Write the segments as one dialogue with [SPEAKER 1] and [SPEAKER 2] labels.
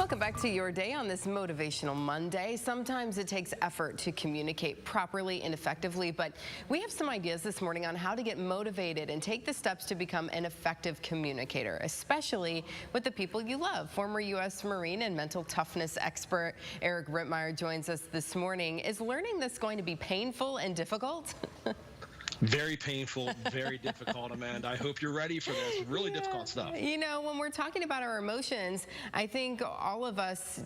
[SPEAKER 1] Welcome back to your day on this Motivational Monday. Sometimes it takes effort to communicate properly and effectively, but we have some ideas this morning on how to get motivated and take the steps to become an effective communicator, especially with the people you love. Former U.S. Marine and mental toughness expert Eric Rittmeyer joins us this morning. Is learning this going to be painful and difficult?
[SPEAKER 2] Very painful, very difficult, Amanda. I hope you're ready for this. Really difficult stuff.
[SPEAKER 1] You know, when we're talking about our emotions, I think all of us,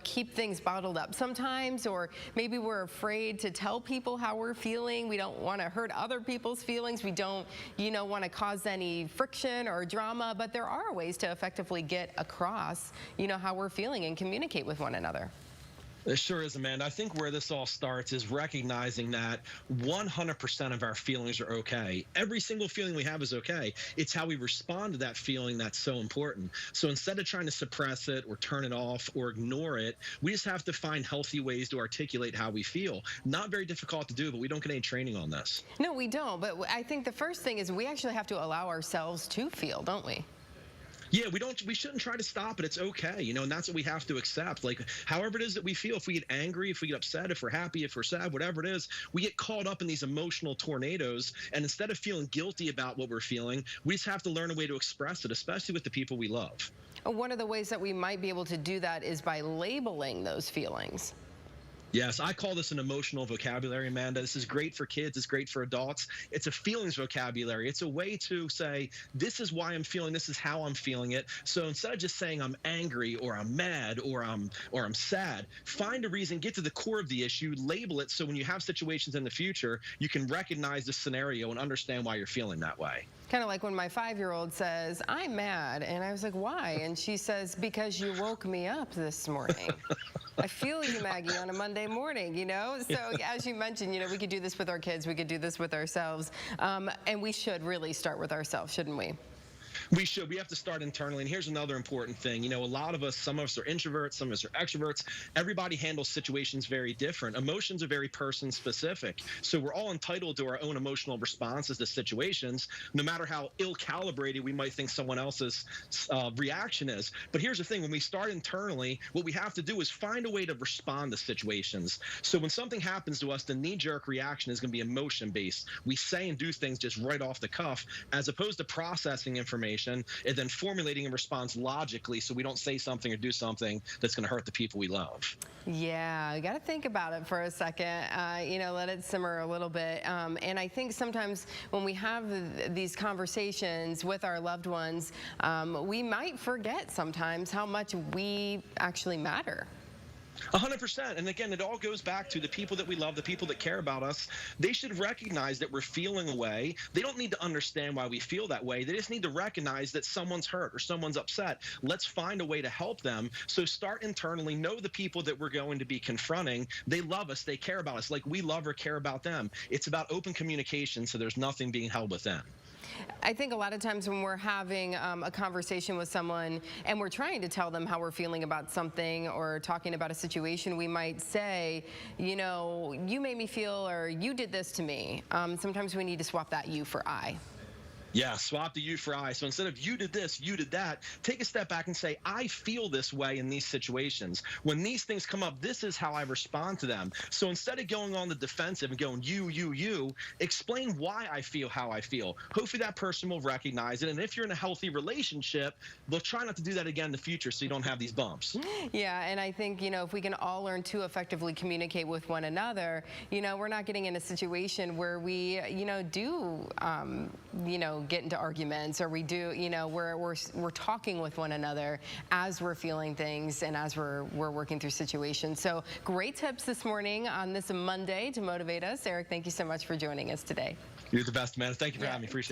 [SPEAKER 1] keep things bottled up sometimes, or maybe we're afraid to tell people how we're feeling. We don't want to hurt other people's feelings. We don't, want to cause any friction or drama, but there are ways to effectively get across, how we're feeling and communicate with one another.
[SPEAKER 2] It sure is, Amanda. I think where this all starts is recognizing that 100% of our feelings are okay. Every single feeling we have is okay. It's how we respond to that feeling that's so important. So instead of trying to suppress it or turn it off or ignore it, we just have to find healthy ways to articulate how we feel. Not very difficult to do, but we don't get any training on this.
[SPEAKER 1] No, we don't. But I think the first thing is we actually have to allow ourselves to feel, don't we?
[SPEAKER 2] Yeah, we shouldn't try to stop it. It's okay, and that's what we have to accept. Like, however it is that we feel, if we get angry, if we get upset, if we're happy, if we're sad, whatever it is, we get caught up in these emotional tornadoes. And instead of feeling guilty about what we're feeling, we just have to learn a way to express it, especially with the people we love.
[SPEAKER 1] One of the ways that we might be able to do that is by labeling those feelings.
[SPEAKER 2] Yes, I call this an emotional vocabulary, Amanda. This is great for kids. It's great for adults. It's a feelings vocabulary. It's a way to say, this is why I'm feeling, this is how I'm feeling it. So instead of just saying I'm angry or I'm mad or I'm sad, find a reason, get to the core of the issue, label it, so when you have situations in the future, you can recognize the scenario and understand why you're feeling that way.
[SPEAKER 1] Kind of like when my 5-year-old says, I'm mad. And I was like, why? And she says, because you woke me up this morning. I feel you, Maggie, on a Monday morning, So as you mentioned, we could do this with our kids. We could do this with ourselves. And we should really start with ourselves, shouldn't we?
[SPEAKER 2] We should. We have to start internally. And here's another important thing. A lot of us, some of us are introverts, some of us are extroverts. Everybody handles situations very different. Emotions are very person specific. So we're all entitled to our own emotional responses to situations, no matter how ill-calibrated we might think someone else's reaction is. But here's the thing. When we start internally, what we have to do is find a way to respond to situations. So when something happens to us, the knee-jerk reaction is going to be emotion-based. We say and do things just right off the cuff, as opposed to processing information and then formulating a response logically, so we don't say something or do something that's going to hurt the people we love.
[SPEAKER 1] Yeah, you got to think about it for a second, let it simmer a little bit. And I think sometimes when we have these conversations with our loved ones, we might forget sometimes how much we actually matter.
[SPEAKER 2] 100%. And again, it all goes back to the people that we love, the people that care about us. They should recognize that we're feeling a way. They don't need to understand why we feel that way. They just need to recognize that someone's hurt or someone's upset. Let's find a way to help them. So start internally. Know the people that we're going to be confronting. They love us. They care about us like we love or care about them. It's about open communication, so there's nothing being held within.
[SPEAKER 1] I think a lot of times when we're having a conversation with someone and we're trying to tell them how we're feeling about something or talking about a situation, we might say, you made me feel, or you did this to me. Sometimes we need to swap that you for I.
[SPEAKER 2] Yeah, swap the you for I. So instead of you did this, you did that, take a step back and say, I feel this way in these situations. When these things come up, this is how I respond to them. So instead of going on the defensive and going you, explain why I feel how I feel. Hopefully that person will recognize it. And if you're in a healthy relationship, they'll try not to do that again in the future so you don't have these bumps.
[SPEAKER 1] Yeah, and I think, if we can all learn to effectively communicate with one another, we're not getting in a situation where we, get into arguments, or we do, we're talking with one another as we're feeling things and as we're working through situations. So great tips this morning on this Monday to motivate us. Eric, thank you so much for joining us today.
[SPEAKER 2] You're the best, man. Thank you for having me. Appreciate it.